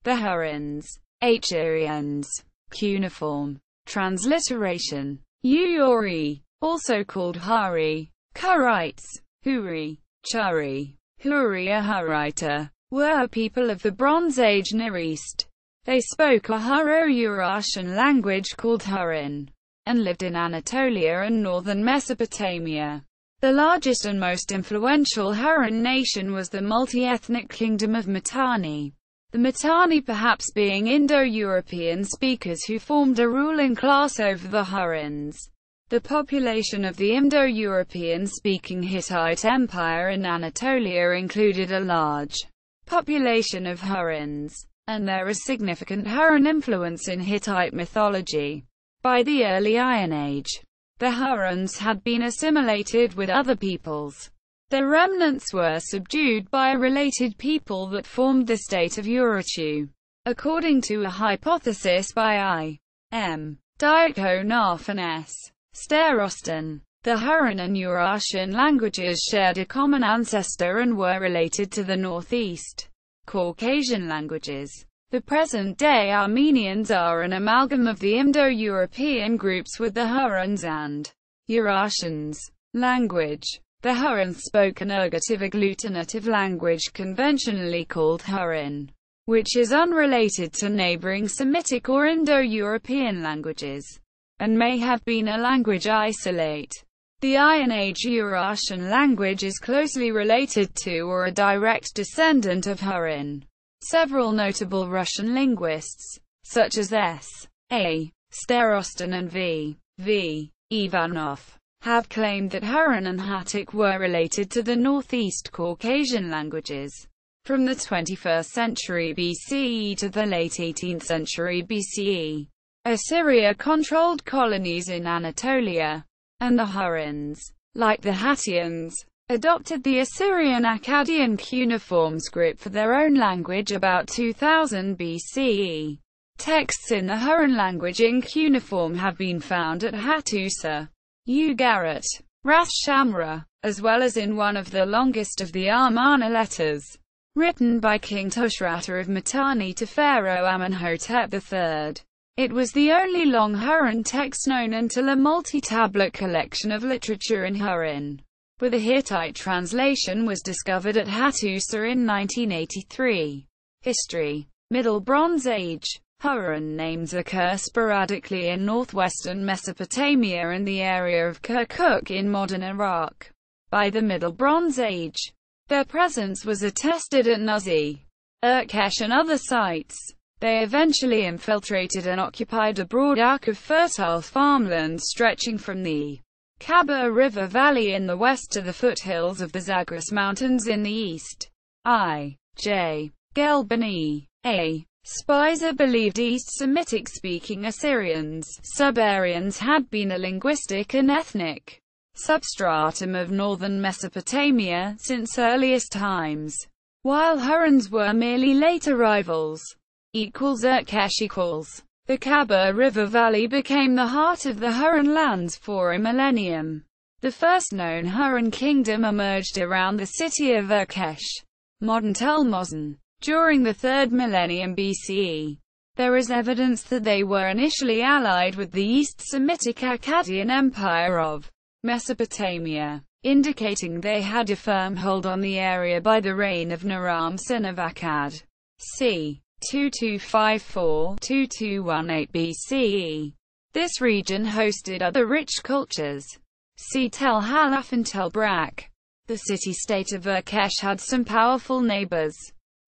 the Hurrians, ʻhʊəriənz, cuneiform, transliteration, Urartu, also called Hurri, Khurrites, Hurri, Churri, Hurri-Urartian, were people of the Bronze Age Near East. They spoke a Hurro-Urartian language called Hurrian, and lived in Anatolia and northern Mesopotamia. The largest and most influential Huron nation was the multi-ethnic kingdom of Mitanni. The Mitanni perhaps being Indo-European speakers who formed a ruling class over the Hurons. The population of the Indo-European-speaking Hittite Empire in Anatolia included a large population of Hurons, and there is significant Huron influence in Hittite mythology. By the early Iron Age, the Hurons had been assimilated with other peoples. Their remnants were subdued by a related people that formed the state of Urartu. According to a hypothesis by I.M. Diakonoff and S. Starostin, the Hurrian and Urartian languages shared a common ancestor and were related to the Northeast Caucasian languages. The present-day Armenians are an amalgam of the Indo-European groups with the Hurons and Urartians language. The Hurons spoke an ergative agglutinative language conventionally called Hurrian, which is unrelated to neighboring Semitic or Indo-European languages, and may have been a language isolate. The Iron Age Urartian language is closely related to or a direct descendant of Hurrian. Several notable Russian linguists, such as S. A. Starostin and V. Ivanov, have claimed that Hurrian and Hattic were related to the Northeast Caucasian languages. From the 21st century BCE to the late 18th century BCE, Assyria controlled colonies in Anatolia, and the Hurrians, like the Hattians, adopted the Assyrian-Akkadian cuneiform script for their own language about 2000 BCE. Texts in the Hurrian language in cuneiform have been found at Hattusa, Ugarit, Ras Shamra, as well as in one of the longest of the Amarna letters, written by King Tushratta of Mitanni to Pharaoh Amenhotep III. It was the only long Hurrian text known until a multi-tablet collection of literature in Hurrian, with a Hittite translation, was discovered at Hattusa in 1983. History. Middle Bronze Age. Hurrian names occur sporadically in northwestern Mesopotamia and the area of Kirkuk in modern Iraq. By the Middle Bronze Age, their presence was attested at Nuzi, Urkesh and other sites. They eventually infiltrated and occupied a broad arc of fertile farmland stretching from the Kaba River Valley in the west to the foothills of the Zagros Mountains in the east. I.J. Gelbani. A. Spicer believed East Semitic-speaking Assyrians, Sub-Aryans had been a linguistic and ethnic substratum of northern Mesopotamia since earliest times, while Hurons were merely late arrivals. Urkesh. The Kaba River Valley became the heart of the Hurrian lands for a millennium. The first known Hurrian kingdom emerged around the city of Urkesh, modern Tel Mosin, during the 3rd millennium BCE. There is evidence that they were initially allied with the East Semitic Akkadian Empire of Mesopotamia, indicating they had a firm hold on the area by the reign of Naram-Sin of Akkad. c. 2254–2218 BCE. This region hosted other rich cultures. See Tel Halaf and Tel Brak. The city-state of Urkesh had some powerful neighbors.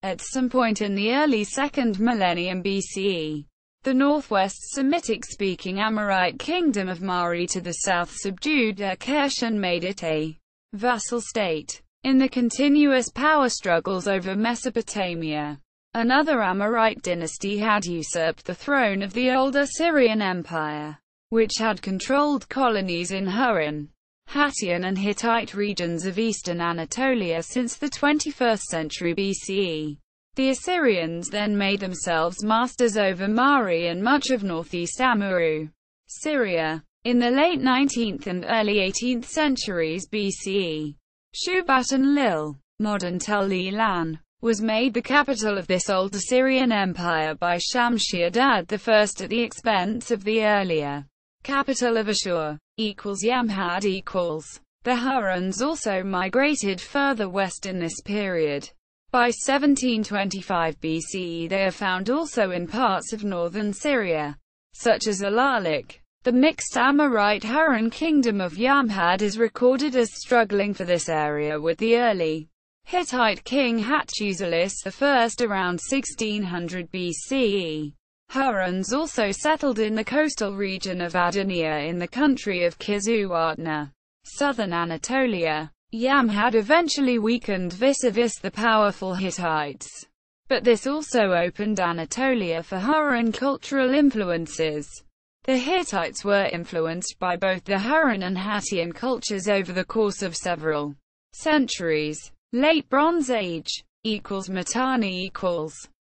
At some point in the early 2nd millennium BCE, the northwest Semitic-speaking Amorite kingdom of Mari to the south subdued Urkesh and made it a vassal state. In the continuous power struggles over Mesopotamia, another Amorite dynasty had usurped the throne of the old Assyrian Empire, which had controlled colonies in Hurrian, Hattian and Hittite regions of eastern Anatolia since the 21st century BCE. The Assyrians then made themselves masters over Mari and much of northeast Amurru, Syria. In the late 19th and early 18th centuries BCE, Shubat and Lil, modern Tel Ilan, was made the capital of this old Assyrian empire by Shamshi-Adad I at the expense of the earlier capital of Ashur. Yamhad equals. The Hurons also migrated further west in this period. By 1725 BCE they are found also in parts of northern Syria, such as Alalik. The mixed Amorite Huron kingdom of Yamhad is recorded as struggling for this area with the early Hittite king Hattusilus I around 1600 BCE. Hurons also settled in the coastal region of Adania in the country of Kizzuwatna, southern Anatolia. Yamhad eventually weakened vis-a-vis the powerful Hittites, but this also opened Anatolia for Huron cultural influences. The Hittites were influenced by both the Hurrian and Urartian cultures over the course of several centuries. Late Bronze Age Mitanni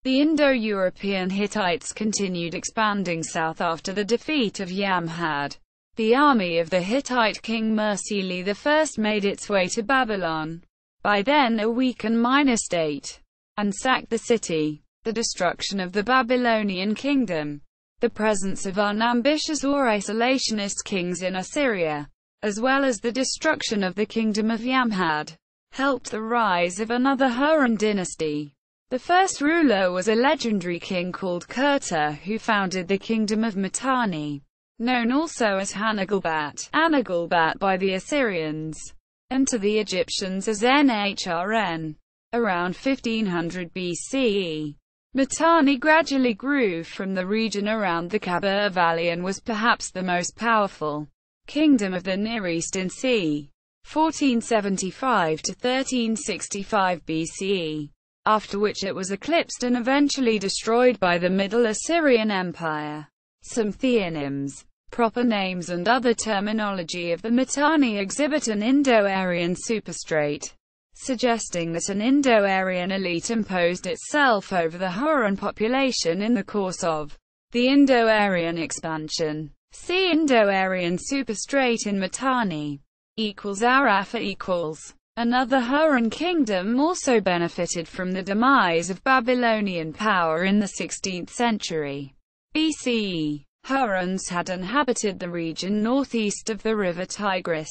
The Indo-European Hittites continued expanding south after the defeat of Yamhad. The army of the Hittite king Mursili I made its way to Babylon, by then a weak and minor state, and sacked the city. The destruction of the Babylonian kingdom, the presence of unambitious or isolationist kings in Assyria, as well as the destruction of the kingdom of Yamhad, helped the rise of another Huron dynasty. The first ruler was a legendary king called Hurriter who founded the kingdom of Mitanni, known also as Anagalbat by the Assyrians, and to the Egyptians as Nhrn, around 1500 BCE. Mitanni gradually grew from the region around the Khabur Valley and was perhaps the most powerful kingdom of the Near East in c. 1475 to 1365 BCE, after which it was eclipsed and eventually destroyed by the Middle Assyrian Empire. Some theonyms, proper names and other terminology of the Mitanni exhibit an Indo-Aryan superstrate, suggesting that an Indo-Aryan elite imposed itself over the Huron population in the course of the Indo-Aryan expansion. See Indo-Aryan superstrate in Mitanni. Arafa . Another Huron kingdom also benefited from the demise of Babylonian power in the 16th century BCE. Hurons had inhabited the region northeast of the river Tigris,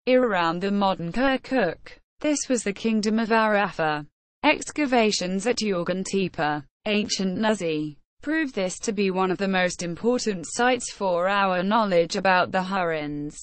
around the modern Kirkuk. This was the kingdom of Arafa. Excavations at Yorgan-Tepe, ancient Nuzi, prove this to be one of the most important sites for our knowledge about the Hurons.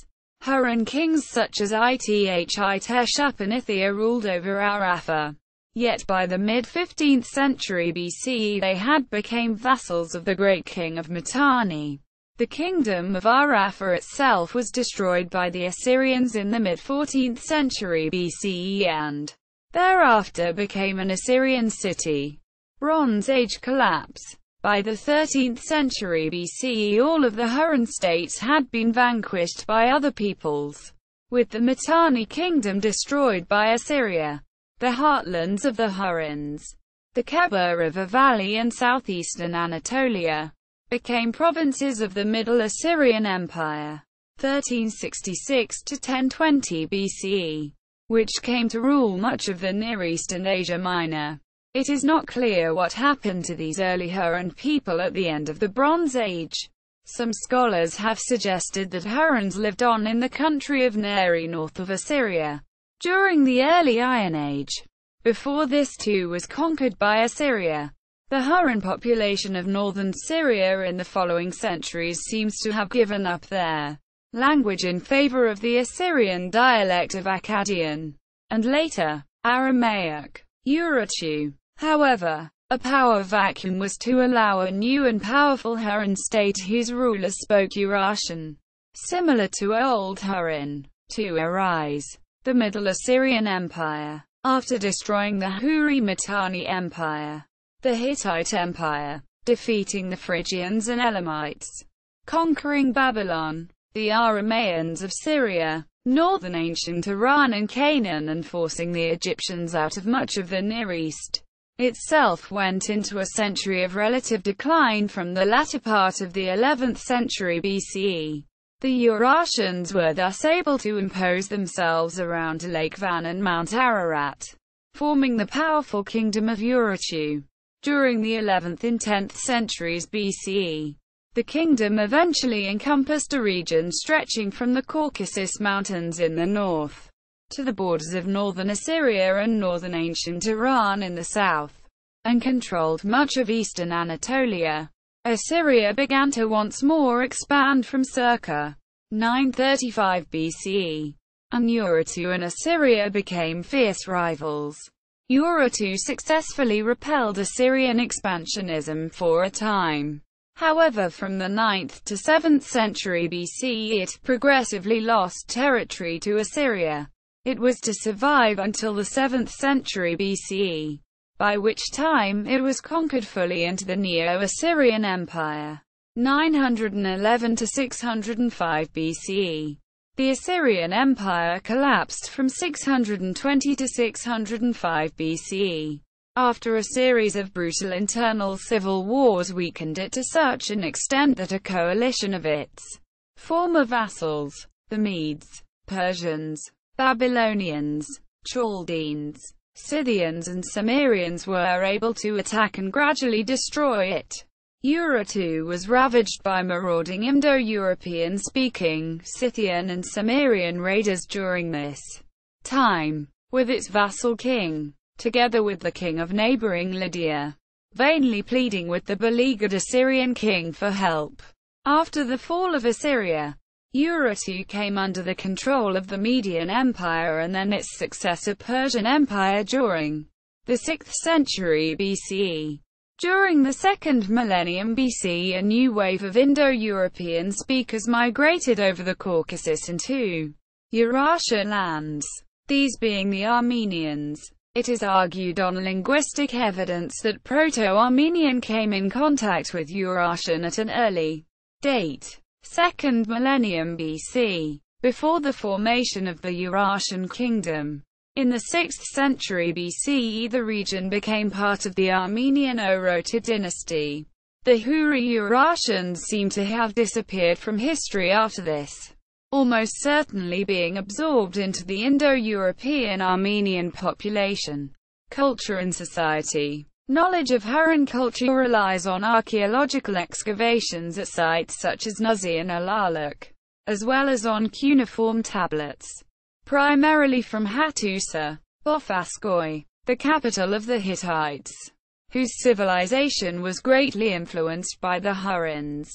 Huron kings such as Iteshupanithia ruled over Arafa. Yet by the mid-15th century BCE they had become vassals of the great king of Mitanni. The kingdom of Arafa itself was destroyed by the Assyrians in the mid-14th century BCE and thereafter became an Assyrian city. Bronze Age collapse. By the 13th century BCE all of the Huron states had been vanquished by other peoples, with the Mitanni kingdom destroyed by Assyria. The heartlands of the Hurons, the Khabur River Valley and southeastern Anatolia, became provinces of the Middle Assyrian Empire, 1366 to 1020 BCE, which came to rule much of the Near East and Asia Minor. It is not clear what happened to these early Huron people at the end of the Bronze Age. Some scholars have suggested that Hurons lived on in the country of Neri north of Assyria during the early Iron Age, before this too was conquered by Assyria. The Huron population of northern Syria in the following centuries seems to have given up their language in favor of the Assyrian dialect of Akkadian, and later, Aramaic, Urartu. However, a power vacuum was to allow a new and powerful Huron state whose rulers spoke Urartian, similar to Old Huron, to arise. The Middle Assyrian Empire. After destroying the Hurri-Mitanni Empire, the Hittite Empire, defeating the Phrygians and Elamites, conquering Babylon, the Aramaeans of Syria, northern ancient Iran and Canaan, and forcing the Egyptians out of much of the Near East, itself went into a century of relative decline from the latter part of the 11th century BCE. The Urartians were thus able to impose themselves around Lake Van and Mount Ararat. forming the powerful kingdom of Urartu. During the 11th and 10th centuries BCE, the kingdom eventually encompassed a region stretching from the Caucasus Mountains in the north to the borders of northern Assyria and northern ancient Iran in the south, and controlled much of eastern Anatolia. Assyria began to once more expand from circa 935 BCE, and Urartu and Assyria became fierce rivals. Urartu successfully repelled Assyrian expansionism for a time. However, from the 9th to 7th century BC it progressively lost territory to Assyria. It was to survive until the 7th century BCE, by which time it was conquered fully into the Neo-Assyrian Empire. 911 to 605 BCE. The Assyrian Empire collapsed from 620 to 605 BCE. After a series of brutal internal civil wars weakened it to such an extent that a coalition of its former vassals, the Medes, Persians, Babylonians, Chaldeans, Scythians and Cimmerians, were able to attack and gradually destroy it. Urartu was ravaged by marauding Indo-European-speaking Scythian and Cimmerian raiders during this time, with its vassal king, together with the king of neighboring Lydia, vainly pleading with the beleaguered Assyrian king for help. After the fall of Assyria, Urartu came under the control of the Median Empire and then its successor Persian Empire during the 6th century BCE. During the second millennium BC, a new wave of Indo-European speakers migrated over the Caucasus into Urartian lands, these being the Armenians. It is argued on linguistic evidence that Proto-Armenian came in contact with Urartian at an early date, 2nd millennium BC, before the formation of the Urartian kingdom. In the 6th century BCE the region became part of the Armenian Hurriter dynasty. The Hurri-Urartians seem to have disappeared from history after this, almost certainly being absorbed into the Indo-European Armenian population, culture and society. Knowledge of Hurrian culture relies on archaeological excavations at sites such as Nuzi and Alaluk, as well as on cuneiform tablets, primarily from Hattusa, Bofaskoi, the capital of the Hittites, whose civilization was greatly influenced by the Hurrians.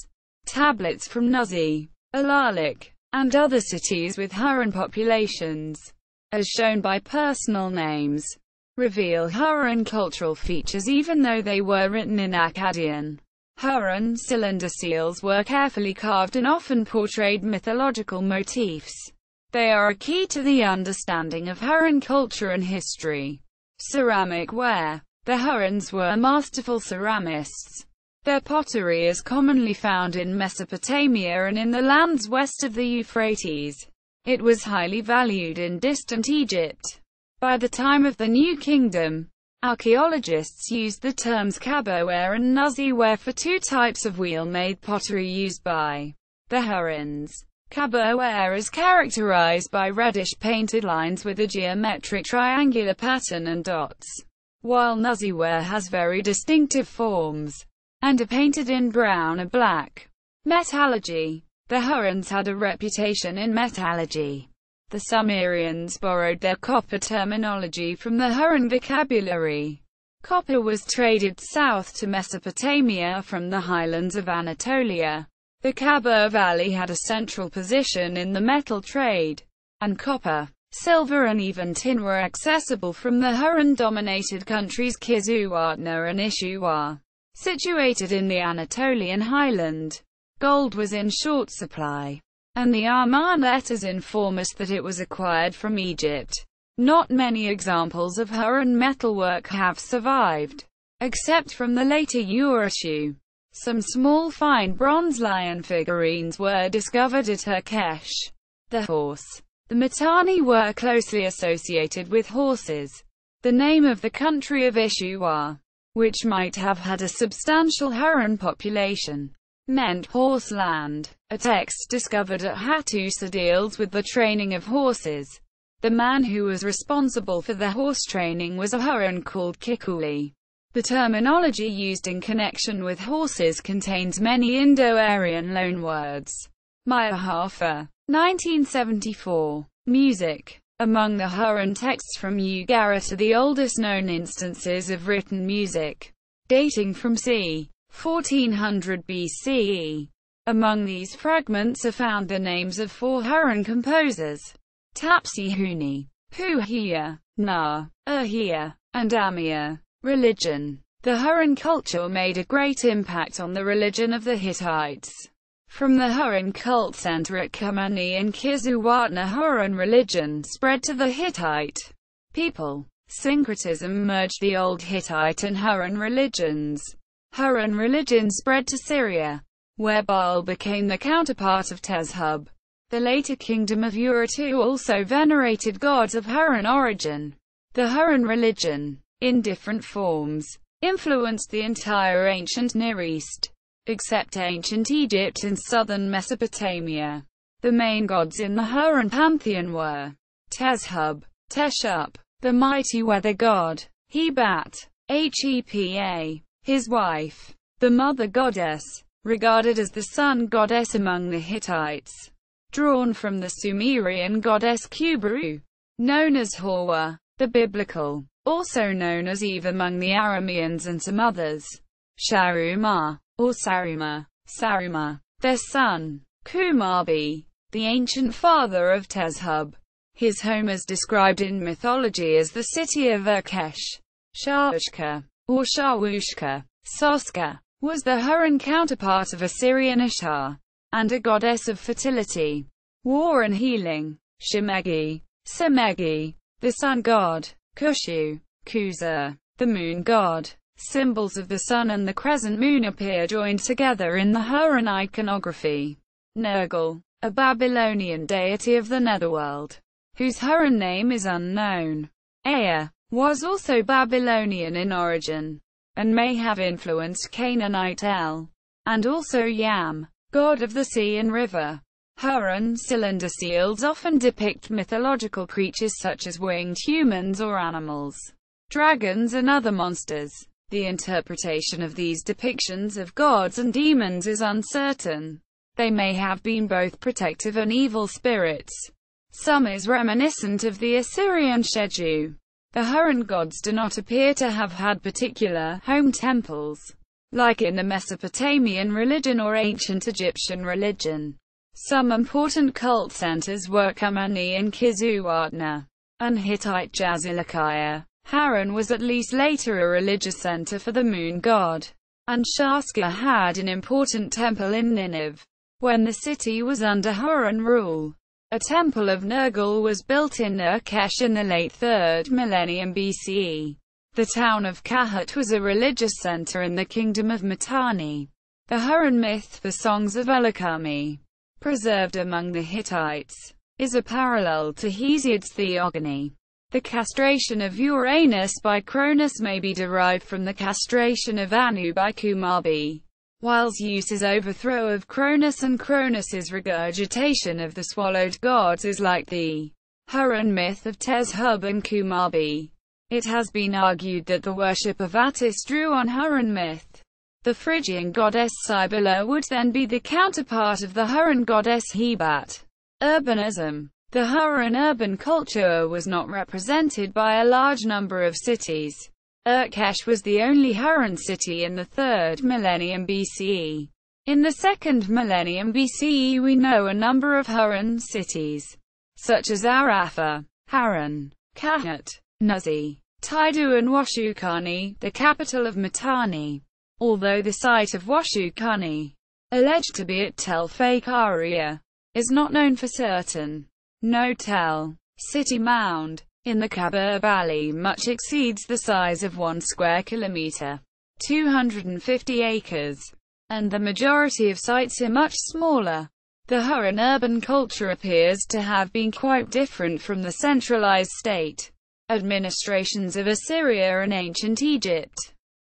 Tablets from Nuzi, Alaluk, and other cities with Hurrian populations, as shown by personal names, reveal Hurrian cultural features even though they were written in Akkadian. Hurrian cylinder seals were carefully carved and often portrayed mythological motifs. They are a key to the understanding of Hurrian culture and history. Ceramic ware. The Hurrians were masterful ceramists. Their pottery is commonly found in Mesopotamia and in the lands west of the Euphrates. It was highly valued in distant Egypt. By the time of the New Kingdom, archaeologists used the terms Kabo-ware and Nuzi-ware for two types of wheel-made pottery used by the Hurrians. Kabo-ware is characterized by reddish painted lines with a geometric triangular pattern and dots, while Nuzi-ware has very distinctive forms and are painted in brown or black. Metallurgy. The Hurrians had a reputation in metallurgy. The Sumerians borrowed their copper terminology from the Hurrian vocabulary. Copper was traded south to Mesopotamia from the highlands of Anatolia. The Khabur Valley had a central position in the metal trade, and copper, silver and even tin were accessible from the Hurrian-dominated countries Kizzuwatna and Ishuwa. Situated in the Anatolian highland, gold was in short supply, and the Arman letters inform us that it was acquired from Egypt. Not many examples of Hurrian metalwork have survived, except from the later Urartu. Some small fine bronze lion figurines were discovered at Urkesh. The horse. The Mitanni were closely associated with horses. The name of the country of Ishuwa, which might have had a substantial Hurrian population, meant horse land. A text discovered at Hattusa deals with the training of horses. The man who was responsible for the horse training was a Huron called Kikuli. The terminology used in connection with horses contains many Indo-Aryan loanwords. Myahafa. 1974. Music. Among the Huron texts from Ugarit are the oldest known instances of written music, dating from c. 1400 BCE. Among these fragments are found the names of 4 Huron composers: Tapsihuni, Puhia, Na, Urhia, and Amia. Religion. The Huron culture made a great impact on the religion of the Hittites. From the Huron cult center at Mitanni in Kizzuwatna, Huron religion spread to the Hittite people. Syncretism merged the old Hittite and Huron religions. Huron religion spread to Syria, where Baal became the counterpart of Tezhub. The later kingdom of Urartu also venerated gods of Huron origin. The Huron religion, in different forms, influenced the entire ancient Near East, except ancient Egypt and southern Mesopotamia. The main gods in the Huron pantheon were Tezhub, Teshup, the mighty weather god, Hebat, Hepa, his wife, the mother goddess, regarded as the sun goddess among the Hittites, drawn from the Sumerian goddess Khubru, known as Hurwa, the biblical, also known as Eve among the Armenians and some others, Sharuma, or Saruma, their son, Kumarbi, the ancient father of Tezhub. His home is described in mythology as the city of Urkesh. Shawushka, or Shawushka, Soska, was the Huron counterpart of Assyrian Ishtar, and a goddess of fertility, war and healing. Shemegi, Semegi, the sun god. Kushu, Kuza, the moon god. Symbols of the sun and the crescent moon appear joined together in the Huron iconography. Nergal, a Babylonian deity of the netherworld, whose Huron name is unknown. Ea was also Babylonian in origin, and may have influenced Canaanite El, and also Yam, god of the sea and river. Huron cylinder seals often depict mythological creatures such as winged humans or animals, dragons and other monsters. The interpretation of these depictions of gods and demons is uncertain. They may have been both protective and evil spirits. Some is reminiscent of the Assyrian Shedu. The Huron gods do not appear to have had particular home temples, like in the Mesopotamian religion or ancient Egyptian religion. Some important cult centers were Kumani and Kizzuwatna, and Hittite Jazilakaya. Haran was at least later a religious center for the moon god, and Shaska had an important temple in Nineveh. When the city was under Huron rule, a temple of Nergal was built in Urkesh in the late 3rd millennium BCE. The town of Kahat was a religious center in the kingdom of Mitanni. The Huron myth, the songs of Ulukami, preserved among the Hittites, is a parallel to Hesiod's theogony. The castration of Uranus by Cronus may be derived from the castration of Anu by Kumarbi, while Zeus's overthrow of Cronus and Cronus's regurgitation of the swallowed gods is like the Huron myth of Tezhub and Kumarbi. It has been argued that the worship of Attis drew on Huron myth. The Phrygian goddess Cybele would then be the counterpart of the Huron goddess Hebat. Urbanism. The Huron urban culture was not represented by a large number of cities. Urkesh was the only Huron city in the 3rd millennium BCE. In the 2nd millennium BCE we know a number of Huron cities, such as Arafa, Haran, Kahat, Nuzi, Taidu and Washukani, the capital of Mitanni. Although the site of Washukani, alleged to be at Tel Fakhariya, is not known for certain. No Tel city mound in the Khabur Valley much exceeds the size of 1 square kilometer, 250 acres, and the majority of sites are much smaller. The Huron urban culture appears to have been quite different from the centralized state administrations of Assyria and ancient Egypt.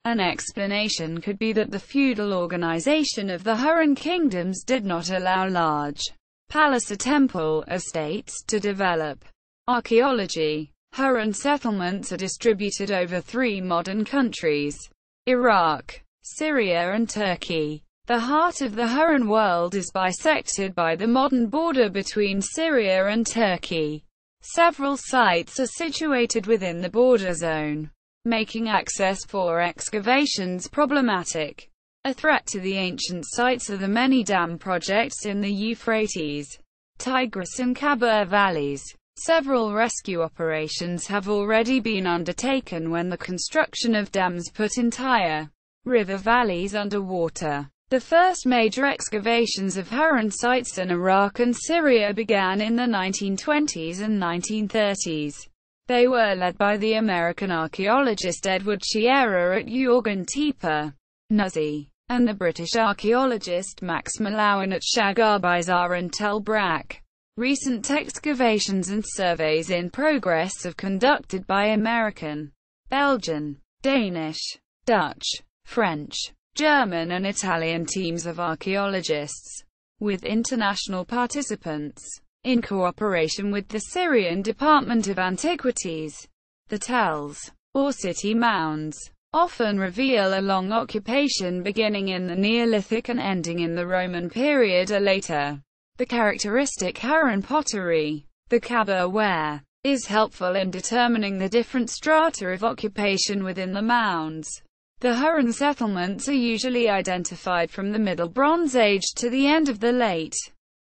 An explanation could be that the feudal organization of the Huron kingdoms did not allow large palace or temple estates to develop. Archaeology. Hurron settlements are distributed over 3 modern countries: Iraq, Syria and Turkey. The heart of the Hurron world is bisected by the modern border between Syria and Turkey. Several sites are situated within the border zone, making access for excavations problematic. A threat to the ancient sites are the many dam projects in the Euphrates, Tigris and Khabur valleys. Several rescue operations have already been undertaken when the construction of dams put entire river valleys underwater. The first major excavations of Hurron sites in Iraq and Syria began in the 1920s and 1930s. They were led by the American archaeologist Edward Shearer at Yorgan Tepe, Nuzzy, and the British archaeologist Max Mallowan at Shagarbizar and Tel Brak. Recent excavations and surveys in progress have conducted by American, Belgian, Danish, Dutch, French, German and Italian teams of archaeologists, with international participants, in cooperation with the Syrian Department of Antiquities. The tells, or city mounds, often reveal a long occupation beginning in the Neolithic and ending in the Roman period or later. The characteristic Hurron pottery, the Khabur ware, is helpful in determining the different strata of occupation within the mounds. The Hurron settlements are usually identified from the Middle Bronze Age to the end of the Late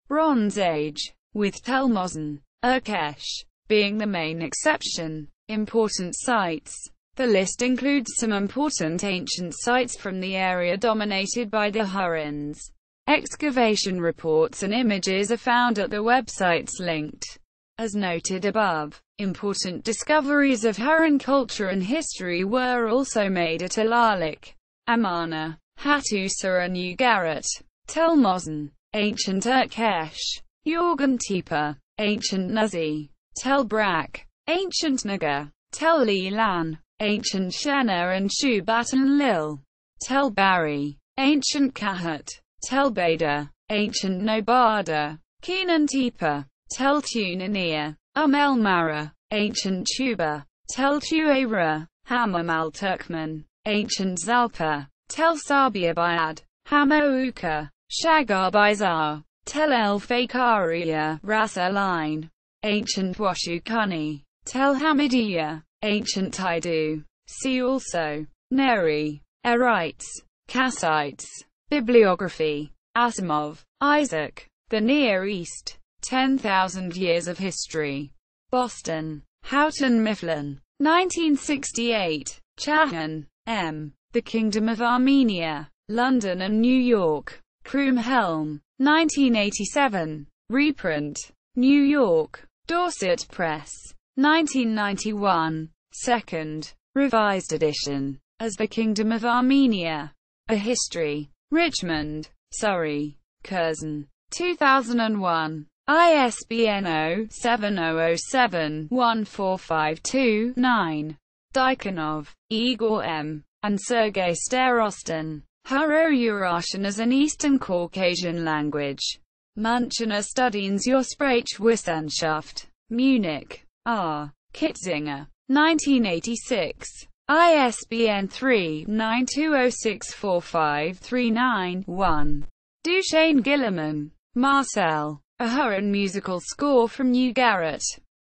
Bronze Age, with Tel Mosin, Urkesh, being the main exception. Important sites. The list includes some important ancient sites from the area dominated by the Hurrians. Excavation reports and images are found at the websites linked. As noted above, important discoveries of Hurron culture and history were also made at Ilalik, Amarna, Hattusa and Ugarit, Tel Mosin, ancient Urkesh, Yorgan Tepe, ancient Nuzzy, Tel Brak, ancient Nagar, Tel Lilan, ancient Shena and Shubat and Lil, Tel Bari, ancient Kahat, Tel Beda, ancient Nobada, Kenan Tepe, Tel Tunania, El Mara, ancient Tuba, Tel Tuera, Hamam al-Turkmen, ancient Zalpa, Tel Sabiabayad, Hamouka, Shagarbizar, Tel El Fakaria, Ras El Ain, ancient Washukani, Tel Hamidiya, ancient Taidu. See also Neri, Erites, Kassites. Bibliography. Asimov, Isaac. The Near East. 10,000 Years of History. Boston. Houghton Mifflin. 1968. Chahan, M. The Kingdom of Armenia. London and New York. Croomhelm. 1987. Reprint. New York. Dorset Press. 1991. Second. Revised edition. As the Kingdom of Armenia. A History. Richmond, Surrey. Curzon. 2001. ISBN 0-7007-14529. Diakonoff, Igor M. and Sergei Starostin. Hurro-Urartian as an Eastern Caucasian language. Münchener Studiensprachwissenschaft. Munich. R. Kitzinger. 1986. ISBN 3-92064539-1. Duchesne Guillemon, Marcel. A Hurron musical score from Ugarit.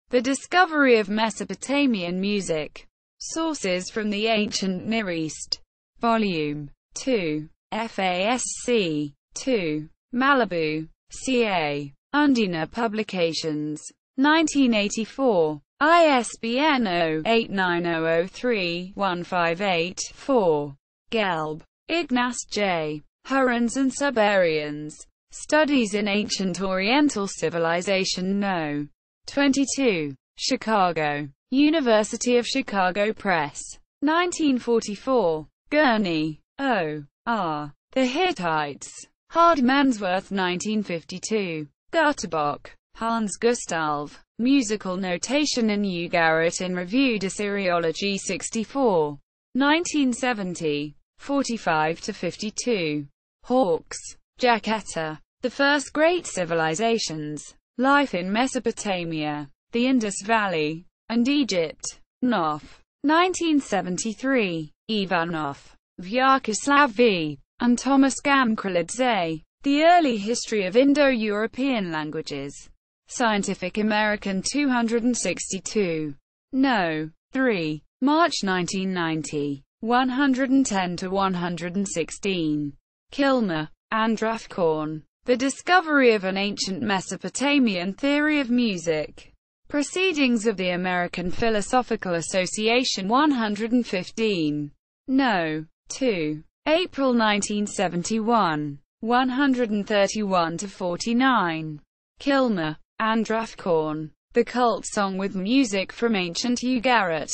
The Discovery of Mesopotamian Music. Sources from the Ancient Near East. Volume 2. FASC. 2. Malibu. CA. Undina Publications. 1984. ISBN 0-89003-158-4. Gelb. Ignace J. Hurons and Urartians. Studies in Ancient Oriental Civilization No. 22. Chicago. University of Chicago Press. 1944. Gurney, O. R. The Hittites. Hard-Mansworth 1952. Gutterbach, Hans Gustav. Musical Notation in Ugarit in Revue de Syriologie 64. 1970. 45-52. Hawkes, Jacketta. The First Great Civilizations. Life in Mesopotamia. the Indus Valley, and Egypt. Knopf. 1973. Ivanov, Vyacheslav V. and Thomas Gamkrelidze. The Early History of Indo-European Languages. Scientific American 262. No. 3. March 1990. 110-116. Kilmer, Andrathkorn. The Discovery of an Ancient Mesopotamian Theory of Music. Proceedings of the American Philosophical Association 115. No. 2. April 1971. 131-49. Kilmer, Andrathkorn. The Cult Song with Music from Ancient Ugarit.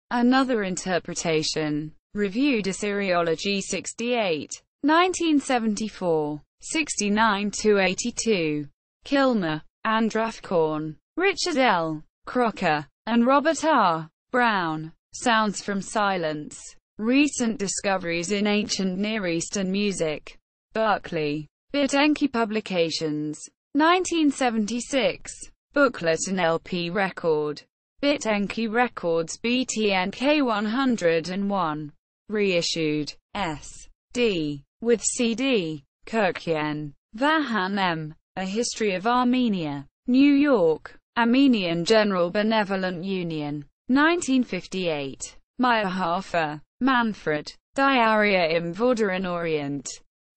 Another Interpretation. Revue de Syriology 68. 1974. 69-82. Kilmer, Andrathkorn. Richard L. Crocker, and Robert R. Brown. Sounds from Silence. Recent Discoveries in Ancient Near Eastern Music. Berkeley. Bit-Enki Publications. 1976. Booklet and LP record. Bit-Enki Records BTNK 101. Reissued. S.D. with CD. Kirkien. Vahan M. A History of Armenia. New York. Armenian General Benevolent Union. 1958. Meyerhofer. Manfred. Diaria im Vorderorient.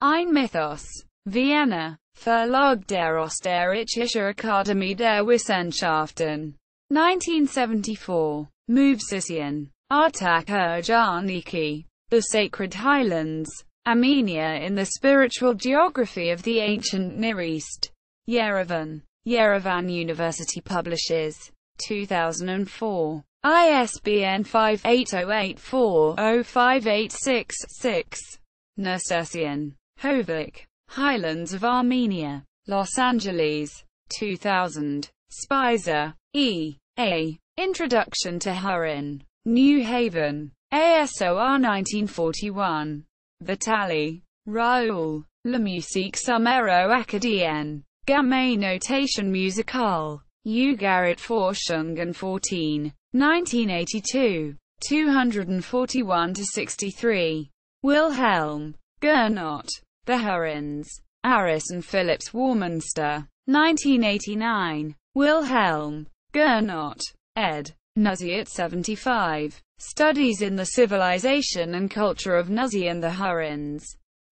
Ein Mythos. Vienna. Verlag der Österreichischen Akademie der Wissenschaften. 1974. Movsesian. Artak Janiki. The Sacred Highlands. Armenia in the Spiritual Geography of the Ancient Near East. Yerevan. Yerevan University publishes. 2004. ISBN 5808405866. Nersessian. Hovik. Highlands of Armenia. Los Angeles. 2000. Spicer. E. A. Introduction to Hurrian. New Haven. ASOR 1941. Vitali. Raoul. La musique suméro-acadienne. Gamme notation musicale. Ugarit Forschung and 14. 1982. 241-63. Wilhelm. Gernot. The Hurrians. Aris and Phillips Warminster. 1989. Wilhelm. Gernot. ed. Nuzzi 75. Studies in the Civilization and Culture of Nuzzi and the Hurrians.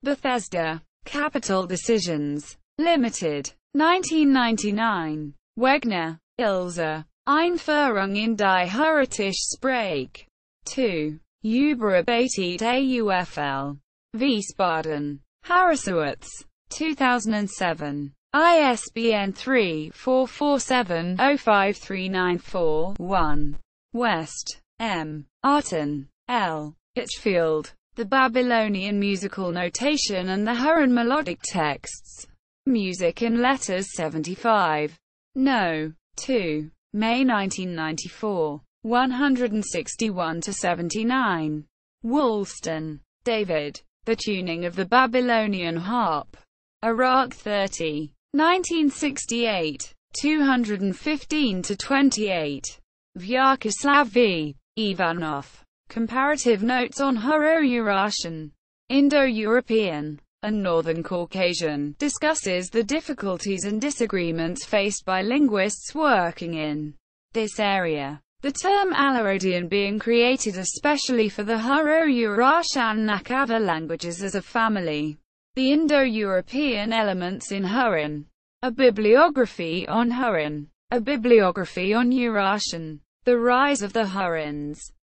Bethesda. Capital Decisions. Limited. 1999. Wegner. Ilse. Einführung in die Hurritische Sprache. 2. Überarbeitet AUFL. Wiesbaden. Harrisowitz. 2007. ISBN 3-447-05394-1. West. M. Arton. L. Itchfield. The Babylonian Musical Notation and the Hurrian Melodic Texts. Music and Letters 75. No. 2. May 1994. 161-79. Woolston. David. The Tuning of the Babylonian Harp. Iraq 30. 1968. 215-28. Vyacheslav V. Ivanov. Comparative Notes on Hurro-Urartian, Indo-European, and Northern Caucasian, discusses the difficulties and disagreements faced by linguists working in this area. The term Alorodian being created especially for the Hurro-Urartian Nakada languages as a family. The Indo-European elements in Hurrian. A bibliography on Hurrian. A bibliography on Urartian. The Rise of the Hurrians.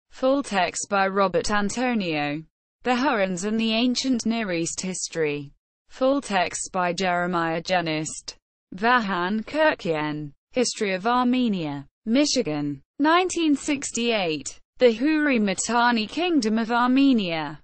Full text by Robert Antonio. The Hurrians and the Ancient Near East History. Full text by Jeremiah Genist. Vahan Kirkien. History of Armenia. Michigan. 1968. The Hurri Mitanni Kingdom of Armenia.